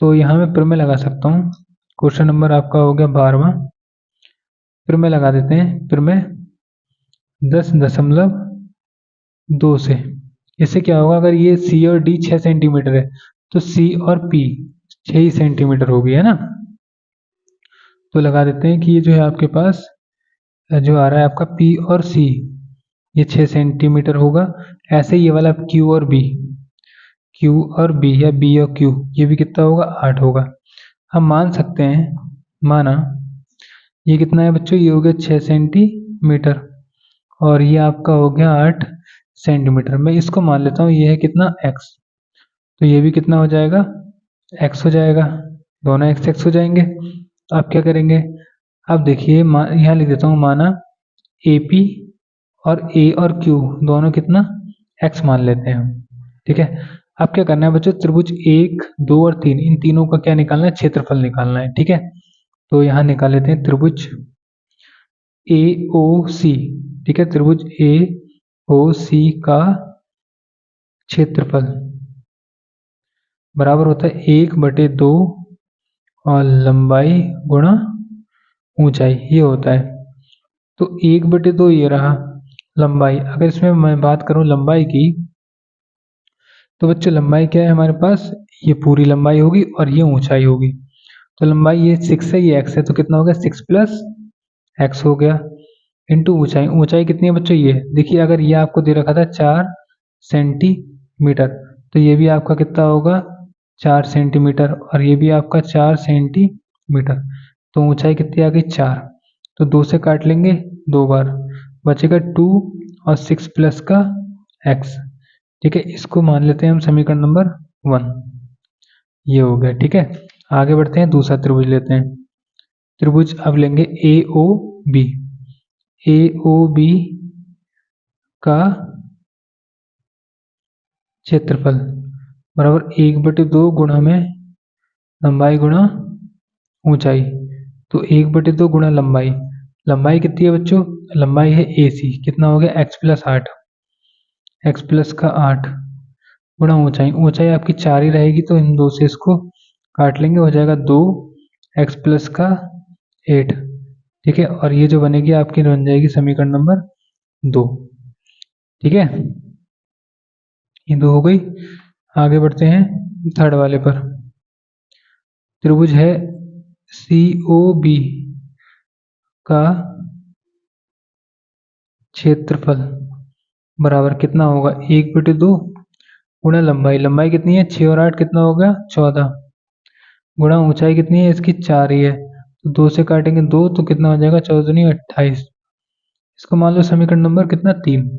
तो यहाँ मैं प्रमेय लगा सकता हूँ। क्वेश्चन नंबर आपका हो गया 12वां, प्रमेय लगा देते हैं। प्रमेय 10.2 से, इससे क्या होगा, अगर ये C और D 6 सेंटीमीटर है तो C और P 6 ही सेंटीमीटर होगी, है ना। तो लगा देते हैं कि ये जो है आपके पास जो आ रहा है आपका P और C, ये 6 सेंटीमीटर होगा। ऐसे ये वाला Q और B, Q और B या B और Q, ये भी कितना होगा, 8 होगा। हम मान सकते हैं, माना ये कितना है बच्चों, ये हो गया 6 सेंटीमीटर और ये आपका हो गया 8 सेंटीमीटर। मैं इसको मान लेता हूँ ये है कितना, x, तो ये भी कितना हो जाएगा, x हो जाएगा, दोनों x हो जाएंगे। तो आप क्या करेंगे, अब देखिए यहाँ लिख देता हूँ, माना AP और A और Q दोनों कितना, x मान लेते हैं हम। ठीक है, अब क्या करना है बच्चों, त्रिभुज 1, 2 और 3, इन तीनों का क्या निकालना है, क्षेत्रफल निकालना है। ठीक है, तो यहाँ निकाल लेते हैं त्रिभुज AOC। ठीक है, त्रिभुज AOC का क्षेत्रफल बराबर होता है 1/2 और लंबाई गुणा ऊंचाई, ये होता है। तो 1/2 ये रहा लंबाई। अगर इसमें मैं बात करूं लंबाई की, तो बच्चों लंबाई क्या है हमारे पास, ये पूरी लंबाई होगी और ये ऊंचाई होगी। तो लंबाई ये 6 है, ये x है, तो कितना हो गया, 6 + x हो गया, इंटू ऊंचाई। ऊंचाई कितनी है बच्चों, ये देखिए, अगर ये आपको दे रखा था 4 सेंटीमीटर, तो ये भी आपका कितना होगा, 4 सेंटीमीटर, और ये भी आपका 4 सेंटीमीटर। तो ऊंचाई कितनी आ गई, 4। तो 2 से काट लेंगे 2 बार, बचेगा 2 और 6 प्लस का x। ठीक है, इसको मान लेते हैं हम समीकरण नंबर 1, ये हो गया। ठीक है, आगे बढ़ते हैं, दूसरा त्रिभुज लेते हैं। त्रिभुज अब लेंगे AOB। AOB का क्षेत्रफल बराबर 1/2 गुणा में लंबाई गुणा ऊंचाई। तो 1/2 गुणा लंबाई, लंबाई कितनी है बच्चों, लंबाई है AC, कितना हो गया, x + 8, x + का 8 गुणा ऊंचाई। ऊंचाई आपकी 4 ही रहेगी, तो इन 2 से इसको काट लेंगे, हो जाएगा 2 x + का 8। ठीक है, और ये जो बनेगी आपकी बन जाएगी समीकरण नंबर 2। ठीक है, ये 2 हो गई। आगे बढ़ते हैं थर्ड वाले पर। त्रिभुज है COB का क्षेत्रफल बराबर कितना होगा, 1/2 गुणा लंबाई, लंबाई कितनी है, 6 और 8 कितना हो गया, 14, गुणा ऊंचाई कितनी है, इसकी 4 ही है, तो 2 से काटेंगे 2, तो कितना हो जाएगा, 14 दूनी 28। इसको मान लो समीकरण नंबर कितना, 3।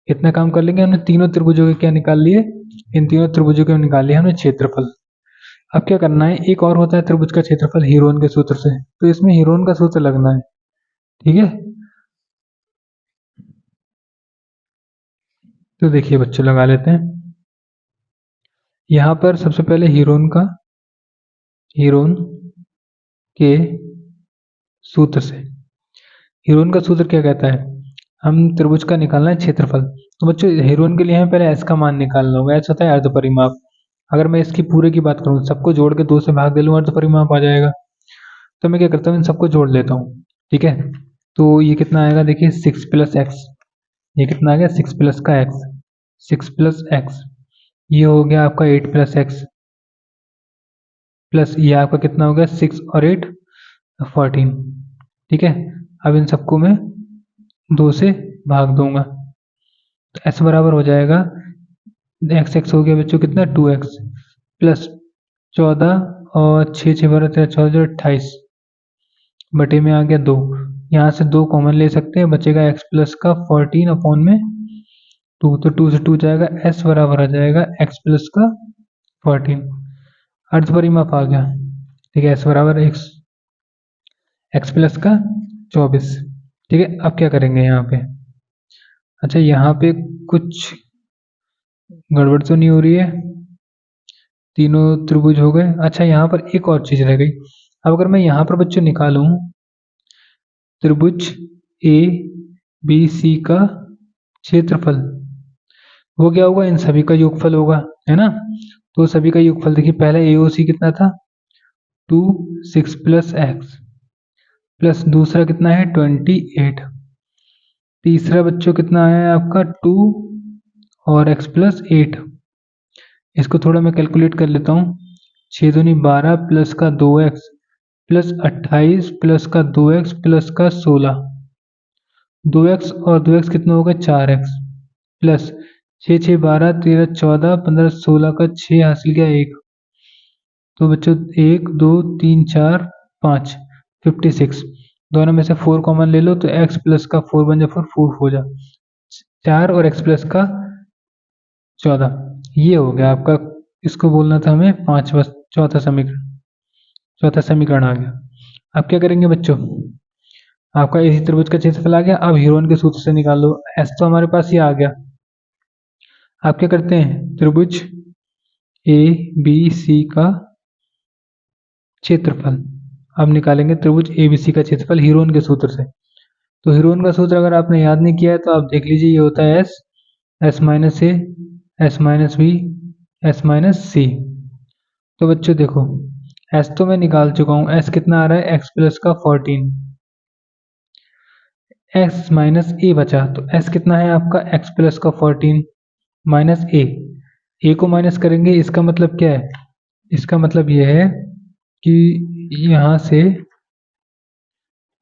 इतना काम कर लेंगे, हमने तीनों त्रिभुजों के क्या निकाल लिए, इन तीनों त्रिभुजों के निकाल लिए हमने क्षेत्रफल। अब क्या करना है, एक और होता है त्रिभुज का क्षेत्रफल हीरोन के सूत्र से, तो इसमें हीरोन का सूत्र लगना है। ठीक है, तो देखिए बच्चों लगा लेते हैं। यहाँ पर सबसे पहले हीरोन के सूत्र से, हेरोन का सूत्र क्या कहता है, हम त्रिभुज का निकालना है क्षेत्रफल। तो बच्चों हेरोन के लिए हमें पहले एस का मान निकालना होगा। एस होता है अर्ध परिमाप। अगर मैं इसकी पूरे की बात करूँ, सबको जोड़ के 2 से भाग दे लूँ, अर्ध परिमाप आ जाएगा। तो मैं क्या करता हूँ, इन सबको जोड़ लेता हूँ। ठीक है, तो ये कितना आएगा देखिए, 6 प्लस एक्स। ये कितना आ गया, 6 प्लस का एक्स, 6 प्लस एक्स। ये हो गया आपका 8 प्लस एक्स, प्लस ये आपका कितना हो गया, 6 और 8 14। ठीक है, अब इन सबको मैं 2 से भाग दूंगा, तो एस बराबर हो जाएगा, एक्स एक्स हो गया बच्चों कितना, 2x प्लस 14 और 6 6 12 13 14 28 बटे में आ गया 2। यहाँ से 2 कॉमन ले सकते हैं, बचेगा x प्लस का 14 अपॉन में 2, तो 2 से 2 जाएगा, s बराबर आ जाएगा x प्लस का 14। अर्ध परिमाप आ गया। ठीक है, s बराबर x प्लस का 24। ठीक है, अब क्या करेंगे यहाँ पे, अच्छा यहाँ पे कुछ गड़बड़ तो नहीं हो रही है, तीनों त्रिभुज हो गए। अच्छा यहाँ पर एक और चीज रह गई। अब अगर मैं यहाँ पर बच्चों निकालूं त्रिभुज ए बी सी का क्षेत्रफल, वो क्या होगा, इन सभी का योगफल होगा, है ना। तो सभी का योगफल देखिए, पहला एओसी कितना था, 2 6 प्लस एक्स, प्लस दूसरा कितना है 28, तीसरा बच्चों कितना आया है आपका 2 और x प्लस 8। इसको थोड़ा मैं कैलकुलेट कर लेता हूँ, 6 दूनी 12 प्लस का 2x प्लस 28 प्लस का 2x प्लस का 16, 2x और 2x कितना होगा 4x, प्लस 6 6 12 13 14 15 16 का 6 हासिल किया 1, तो बच्चों 1 2 3 4 5 56, दोनों में से 4 कॉमन ले लो, तो x प्लस का 4 बन जा 4 हो जा 4 और x प्लस का 14। ये हो गया आपका, इसको बोलना था हमें पांचवा, चौथा समीकरण आ गया। अब क्या करेंगे बच्चों, आपका इसी त्रिभुज का क्षेत्रफल आ गया। अब हेरोन के सूत्र से निकाल लो, एस तो हमारे पास ये आ गया। आप क्या करते हैं, त्रिभुज ए बी सी का क्षेत्रफल अब निकालेंगे, त्रिभुज ए बी सी का क्षेत्रफल हेरोन के सूत्र से। तो हेरोन का सूत्र अगर आपने याद नहीं किया है तो आप देख लीजिए, ये होता है S, S minus A, S minus B, S minus C. तो बच्चों देखो, एस तो मैं निकाल चुका हूं, एस कितना आ रहा है, एक्स प्लस का 14, एक्स माइनस ए बचा, तो एस कितना है आपका, एक्स प्लस का 14 माइनस ए को माइनस करेंगे, इसका मतलब क्या है, इसका मतलब यह है कि यहां से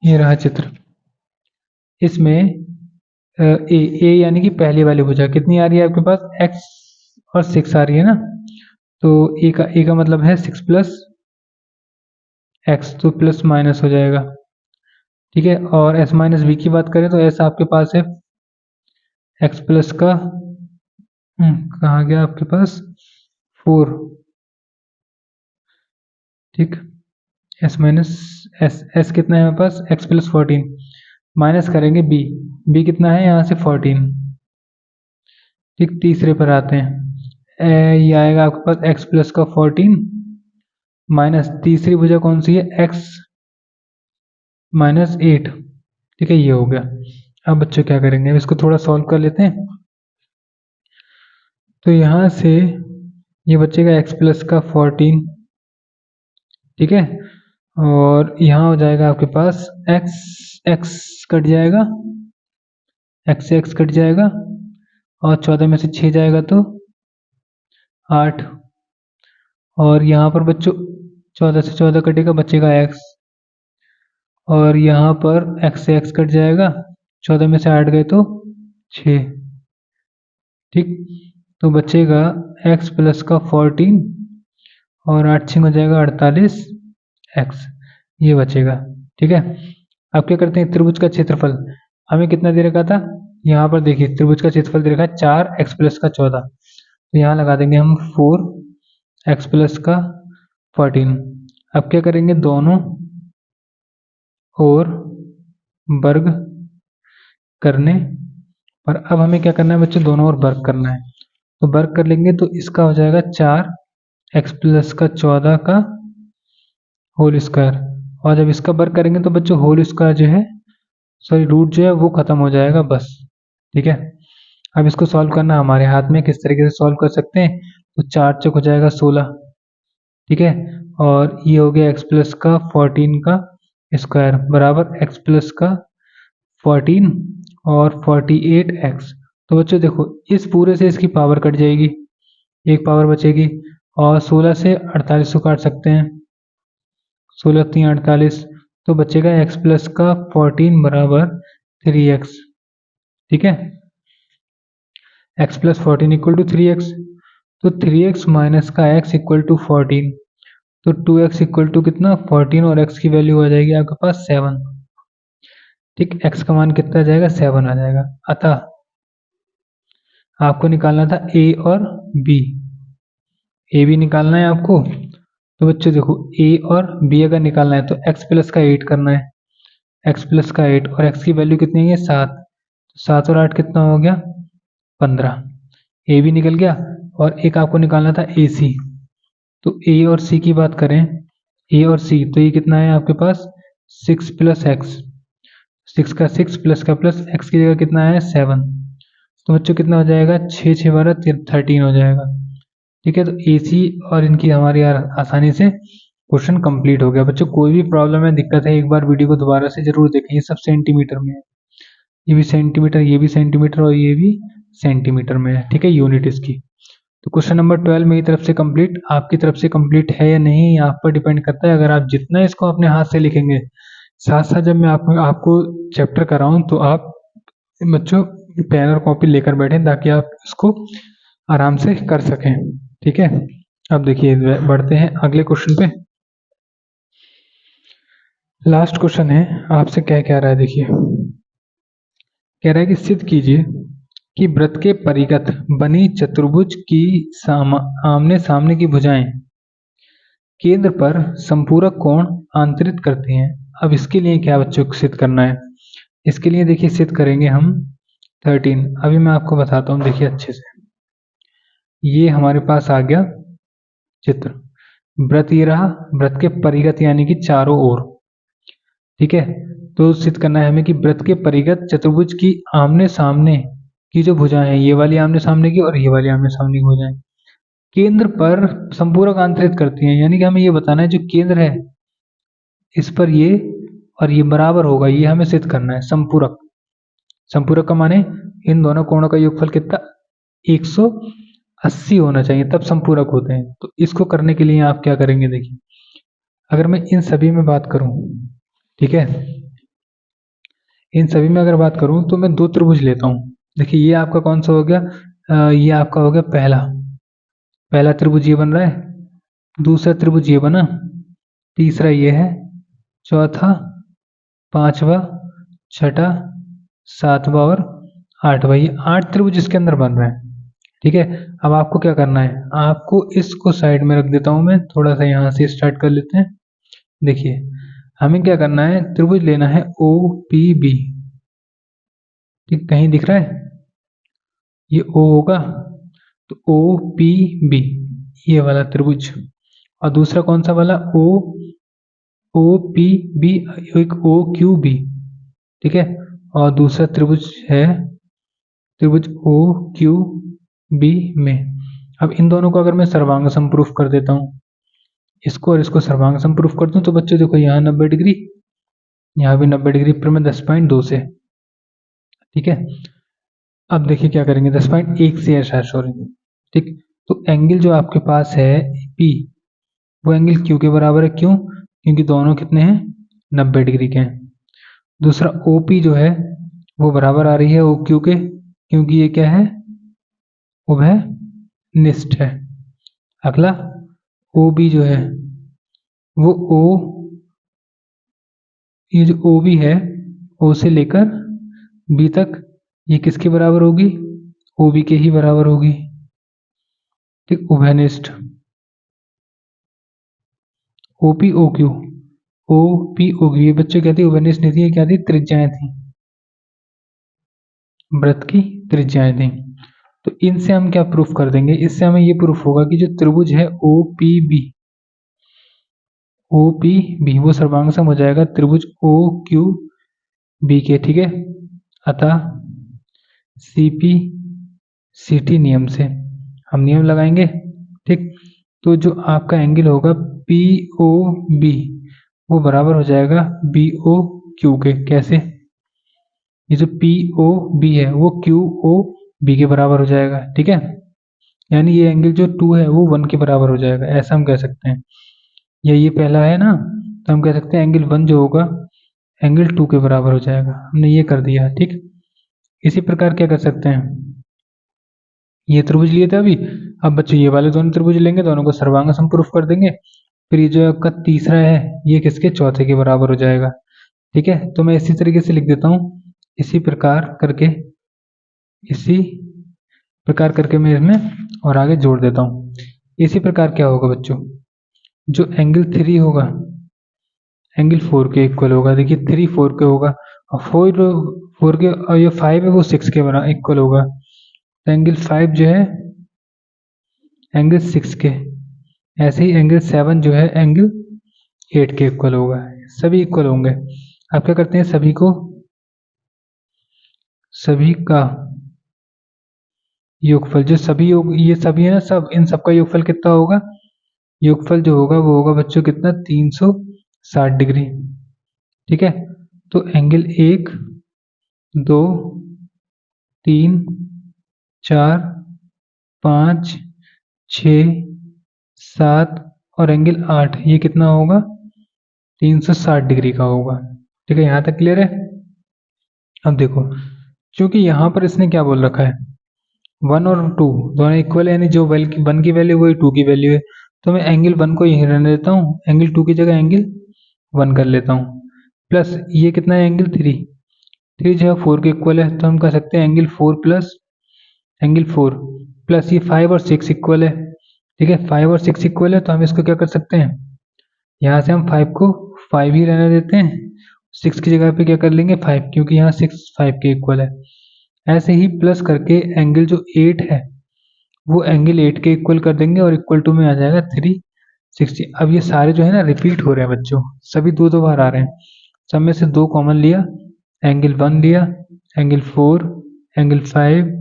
ये रहा चित्र, इसमें ए यानी कि पहली वाली भुजा कितनी आ रही है आपके पास, x और 6 आ रही है ना, तो ए का मतलब है 6 प्लस एक्स, तो प्लस माइनस हो जाएगा। ठीक है, और s माइनस बी की बात करें तो s आपके पास है x प्लस का कहाँ गया आपके पास 4। ठीक, s माइनस एस कितना है हमारे पास, x प्लस 14 माइनस करेंगे बी कितना है यहाँ से 14। ठीक, तीसरे पर आते हैं, ये आएगा आपके पास x प्लस का 14 माइनस तीसरी भुजा कौन सी है, x माइनस 8। ठीक है, ये हो गया। अब बच्चों क्या करेंगे, अब इसको थोड़ा सॉल्व कर लेते हैं। तो यहाँ से ये बचेगा x प्लस का 14, ठीक है, और यहाँ हो जाएगा आपके पास x कट जाएगा, x से x कट जाएगा, और 14 में से 6 जाएगा तो 8, और यहाँ पर बच्चों 14 से 14 कटेगा, बचेगा x, और यहाँ पर x से x कट जाएगा, 14 में से 8 गए तो 6। ठीक, तो बचेगा x प्लस का 14 और 8 6 हो जाएगा 48 x, ये बचेगा। ठीक है, अब क्या करते हैं, त्रिभुज का क्षेत्रफल हमें कितना दे रखा था, यहाँ पर देखिए त्रिभुज का क्षेत्रफल दे रखा है 4x प्लस का 14, तो यहाँ लगा देंगे हम 4x प्लस का 14। अब क्या करेंगे, दोनों और वर्ग करने पर, अब हमें क्या करना है बच्चों, दोनों और वर्ग करना है, तो वर्ग कर लेंगे तो इसका हो जाएगा 4x प्लस का 14 का होल स्क्वायर, और जब इसका वर्ग करेंगे तो बच्चों होल स्क्वायर जो है सॉरी रूट जो है वो खत्म हो जाएगा बस। ठीक है, अब इसको सॉल्व करना हमारे हाथ में, किस तरीके से सॉल्व कर सकते हैं। तो 4 चौक हो जाएगा 16। ठीक है, और ये हो गया x प्लस का 14 का स्क्वायर बराबर x प्लस का 14 और 48x। तो बच्चों देखो, इस पूरे से इसकी पावर कट जाएगी, एक पावर बचेगी, और 16 से 48 को काट सकते हैं, 16 3 48, तो बचेगा x प्लस का 14 बराबर 3x। ठीक है, x plus 14 equal to 3x, तो 3x माइनस का x इक्वल टू 14, तो 2x इक्वल टू कितना 14, और x की वैल्यू आ जाएगी आपके पास 7। ठीक, x का मान कितना आ जाएगा 7 आ जाएगा। अतः आपको निकालना था a और b, a भी निकालना है आपको। तो बच्चों देखो, a और b अगर निकालना है तो x प्लस का 8 करना है, x प्लस का 8, और x की वैल्यू कितनी है 7, 7 और 8 कितना हो गया 15। a भी निकल गया, और एक आपको निकालना था ac। तो a और c की बात करें, a और c, तो ये कितना है आपके पास 6 प्लस एक्स, 6 का 6 प्लस का प्लस, x की जगह कितना है 7। तो बच्चों कितना हो जाएगा 6 6 12 13 हो जाएगा। ठीक है, तो AC और इनकी हमारी यार आसानी से क्वेश्चन कंप्लीट हो गया। बच्चों कोई भी प्रॉब्लम है, दिक्कत है, एक बार वीडियो को दोबारा से जरूर देखें। ये सब सेंटीमीटर में है, ये भी सेंटीमीटर, ये भी सेंटीमीटर, और ये भी सेंटीमीटर में है। ठीक है, यूनिट इसकी। तो क्वेश्चन नंबर 12 मेरी तरफ से कंप्लीट, आपकी तरफ से कंप्लीट है या नहीं, ये आप पर डिपेंड करता है। अगर आप जितना इसको अपने हाथ से लिखेंगे, साथ साथ जब मैं आपको चैप्टर कराऊं, तो आप बच्चों पेन और कॉपी लेकर बैठें, ताकि आप इसको आराम से कर सकें। ठीक है, अब देखिए बढ़ते हैं अगले क्वेश्चन पे। लास्ट क्वेश्चन है, आपसे क्या कह रहा है, देखिए कह रहा है कि सिद्ध कीजिए कि वृत्त के परिगत बनी चतुर्भुज की आमने सामने की भुजाएं केंद्र पर संपूरक कोण आंतरित करती हैं। अब इसके लिए क्या बच्चों को सिद्ध करना है, इसके लिए देखिए सिद्ध करेंगे हम 13। अभी मैं आपको बताता हूँ, देखिए अच्छे से। ये हमारे पास आ गया चित्र, वृत्त ये रहा, वृत्त के परिगत यानी कि चारों ओर। ठीक है, तो सिद्ध करना है हमें कि वृत्त के परिगत चतुर्भुज की आमने सामने की जो भुजाएं हैं, ये वाली आमने सामने की और ये वाली आमने सामने की भुजाएं केंद्र पर संपूरक आंतरित करती हैं। यानी कि हमें ये बताना है जो केंद्र है इस पर ये और ये बराबर होगा, ये हमें सिद्ध करना है। संपूरक, संपूरक का माने इन दोनों कोणों का योगफल कितना 180 होना चाहिए, तब संपूरक होते हैं। तो इसको करने के लिए आप क्या करेंगे, देखिए अगर मैं इन सभी में बात करूं, ठीक है, इन सभी में अगर बात करूं तो मैं दो त्रिभुज लेता हूं। देखिए ये आपका कौन सा हो गया, ये आपका हो गया पहला त्रिभुज ये बन रहा है, दूसरा त्रिभुज ये बना, तीसरा ये है, चौथा, पांचवा, छठा, सातवां और आठवां, ये 8 त्रिभुज इसके अंदर बन रहे हैं। ठीक है, अब आपको क्या करना है, आपको इसको साइड में रख देता हूं मैं, थोड़ा सा यहाँ से स्टार्ट कर लेते हैं। देखिए हमें क्या करना है, त्रिभुज लेना है ओ पी बी। ठीक, कहीं दिख रहा है ये O होगा, तो ओ पी बी ये वाला त्रिभुज, और दूसरा कौन सा वाला ओ पी बी, एक ओ क्यू बी। ठीक है, और दूसरा त्रिभुज है त्रिभुज ओ क्यू बी में। अब इन दोनों को अगर मैं सर्वांग समप्रूफ कर देता हूं, इसको और इसको सर्वांग समप्रूफ कर दूं, तो बच्चों देखो यहाँ 90 डिग्री, यहाँ भी 90 डिग्री, पर मैं 10.2 से। ठीक है, अब देखिए क्या करेंगे, 10.1 से है सॉरी। ठीक, तो एंगल जो आपके पास है P, वो एंगल Q के बराबर है। क्यों, क्योंकि दोनों कितने हैं 90 डिग्री के हैं। दूसरा OP जो है वो बराबर आ रही है OQ के, क्योंकि ये क्या है उभय निष्ठ है। अगला OB जो है वो ये जो OB है O से लेकर B तक, ये किसके बराबर होगी, OB के ही बराबर होगी। ठीक, उभयनिष्ठ OP OQ, OP OQ, ये बच्चे क्या थी उभयनिष्ठ नहीं थी, ये क्या थी त्रिज्याएं थी, वृत्त की त्रिज्याएं थी। तो इनसे हम क्या प्रूफ कर देंगे, इससे हमें ये प्रूफ होगा कि जो त्रिभुज है OPB, OPB वो सर्वांग सम हो जाएगा त्रिभुज OQB बी के, ठीक है। अतः सीपी सीटी नियम से हम नियम लगाएंगे, ठीक। तो जो आपका एंगल होगा पी ओ बी वो बराबर हो जाएगा बी ओ क्यू के। कैसे? ये जो पी ओ बी है वो क्यू ओ बी के बराबर हो जाएगा, ठीक है। यानी ये एंगल जो 2 है वो 1 के बराबर हो जाएगा, ऐसा हम कह सकते हैं। या ये पहला है ना, तो हम कह सकते हैं एंगल 1 जो होगा एंगल 2 के बराबर हो जाएगा। हमने ये कर दिया, ठीक। इसी प्रकार क्या कर सकते हैं, ये त्रिभुज लिए थे अभी, अब बच्चों ये वाले दोनों त्रिभुज लेंगे, दोनों को सर्वांग समप्रूफ कर देंगे। फिर ये जो आपका तीसरा है ये किसके, चौथे के बराबर हो जाएगा, ठीक है। तो मैं इसी तरीके से लिख देता हूँ, इसी प्रकार करके मैं इसमें और आगे जोड़ देता हूँ। इसी प्रकार क्या होगा बच्चों, जो एंगल 3 होगा एंगल 4 के इक्वल होगा। देखिए 3 4 के होगा और 4 के, और ये 5 है वो 6 के बराबर इक्वल होगा। तो एंगल 5 जो है एंगल 6 के, ऐसे ही एंगल 7 जो है एंगल 8 के इक्वल होगा। सभी इक्वल होंगे। आप क्या करते हैं, सभी का योगफल, जो सभी योग ये सभी है ना, सब इन सबका योगफल कितना होगा, योगफल जो होगा वो होगा बच्चों कितना, 360 डिग्री, ठीक है। तो एंगल 1 2 3 4 5 6 7 और एंगल 8 ये कितना होगा, 360 डिग्री का होगा, ठीक है। यहाँ तक क्लियर है। अब देखो, क्योंकि यहाँ पर इसने क्या बोल रखा है, 1 और 2 दोनों इक्वल है, यानी जो 1 की वैल्यू वही 2 की वैल्यू है। तो मैं एंगल 1 को यहीं रहने देता हूँ, एंगल 2 की जगह एंगल 1 कर लेता हूँ। प्लस ये कितना है, एंगल 3 जो है 4 के इक्वल है, तो हम कह सकते हैं एंगल 4 प्लस एंगल 4 प्लस ये 5 और 6 इक्वल है, ठीक है। 5 और 6 इक्वल है, तो हम इसको क्या कर सकते हैं, यहाँ से हम 5 को 5 ही रहने देते हैं, 6 की जगह पे क्या कर लेंगे 5, क्योंकि यहाँ 6 5 के इक्वल है। ऐसे ही प्लस करके एंगल जो 8 है वो एंगल 8 के इक्वल कर देंगे और इक्वल टू में आ जाएगा 360। अब ये सारे जो है ना रिपीट हो रहे हैं बच्चों, सभी दो दो बार आ रहे हैं। सब में से 2 कॉमन लिया, एंगल 1 लिया, एंगल 4 एंगल 5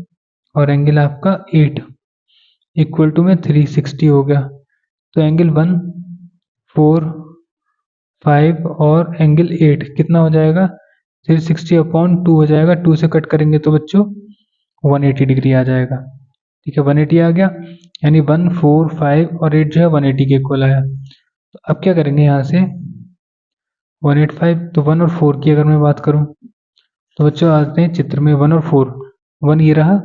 और एंगल आपका 8 इक्वल टू में 360 हो गया। तो एंगल 1 4 5 और एंगल 8 कितना हो जाएगा, 360/2 हो जाएगा। 2 से कट करेंगे तो बच्चों 180 डिग्री आ जाएगा, ठीक है। 180 आ गया, यानी 1 4 5 और 8 जो है 180 के इक्वल आया। तो अब क्या करेंगे, यहाँ से 185, तो 1 और 4 की अगर मैं बात करूं तो बच्चों आते हैं चित्र में, 1 और 4, 1 ये रहा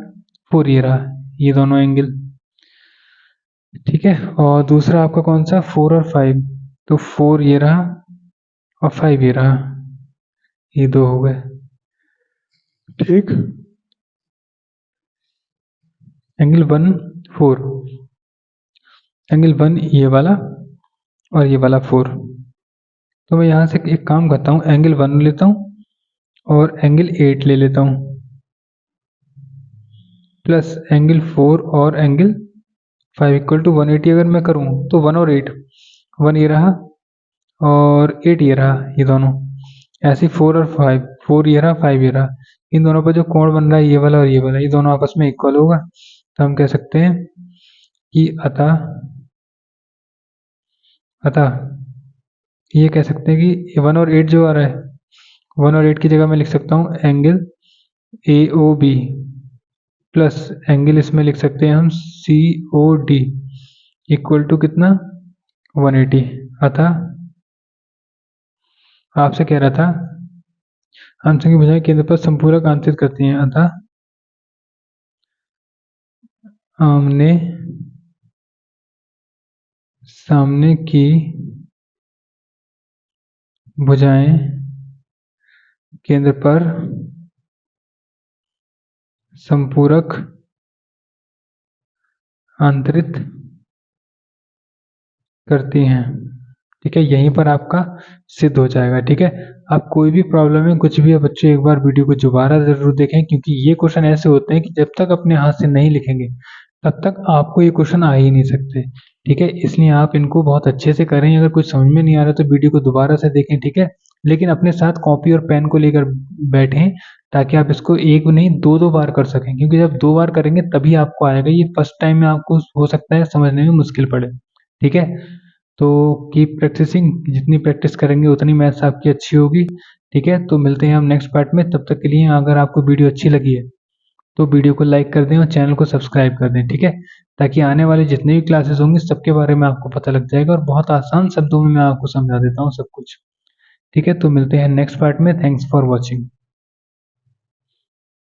4 ये रहा, ये दोनों एंगल, ठीक है। और दूसरा आपका कौन सा, 4 और 5, तो 4 ये रहा और 5 ये रहा, ये 2 हो गए, ठीक। एंगल 1 4, एंगल 1 ये वाला और ये वाला 4। तो मैं यहाँ से एक काम करता हूँ, एंगल 1 लेता हूँ और एंगल 8 ले लेता हूँ, प्लस एंगल 4 और एंगल 5 इक्वल टू 180 अगर मैं करूँ तो 1 और 8, 1 ये रहा और 8 ये रहा, ये दोनों ऐसे 4 और 5, 4 ये रहा 5 ये रहा, इन दोनों पर जो कोण बन रहा है ये वाला और ये वाला, ये दोनों आपस में इक्वल होगा। तो हम कह सकते हैं कि अतः ये कह सकते हैं कि 1 और 8 जो आ रहा है, 1 और 8 की जगह मैं लिख सकता हूँ एंगल AOB प्लस एंगल इसमें लिख सकते हैं हम COD इक्वल टू कितना, 180। अतः आपसे कह रहा था, हमसे की भुजाएं केंद्र पर संपूरक आंतरित करती हैं, अतः आमने सामने की भुजाएं केंद्र पर संपूरक आंतरित करती हैं, ठीक है। यहीं पर आपका सिद्ध हो जाएगा, ठीक है। आप कोई भी प्रॉब्लम है, कुछ भी है बच्चों, एक बार वीडियो को दोबारा जरूर देखें, क्योंकि ये क्वेश्चन ऐसे होते हैं कि जब तक अपने हाथ से नहीं लिखेंगे तब तक आपको ये क्वेश्चन आ ही नहीं सकते। ठीक है, इसलिए आप इनको बहुत अच्छे से करें। अगर कुछ समझ में नहीं आ रहा तो वीडियो को दोबारा से देखें, ठीक है। लेकिन अपने साथ कॉपी और पेन को लेकर बैठें, ताकि आप इसको एक नहीं दो दो बार कर सकें, क्योंकि जब दो बार करेंगे तभी आपको आएगा। ये फर्स्ट टाइम में आपको हो सकता है समझने में मुश्किल पड़े, ठीक है। तो कीप प्रैक्टिसिंग, जितनी प्रैक्टिस करेंगे उतनी मैथ्स आपकी अच्छी होगी, ठीक है। तो मिलते हैं हम नेक्स्ट पार्ट में, तब तक के लिए अगर आपको वीडियो अच्छी लगी है तो वीडियो को लाइक कर दें और चैनल को सब्सक्राइब कर दें, ठीक है। ताकि आने वाले जितने भी क्लासेस होंगे सबके बारे में आपको पता लग जाएगा, और बहुत आसान शब्दों में मैं आपको समझा देता हूँ सब कुछ, ठीक है। तो मिलते हैं नेक्स्ट पार्ट में। Thanks for watching.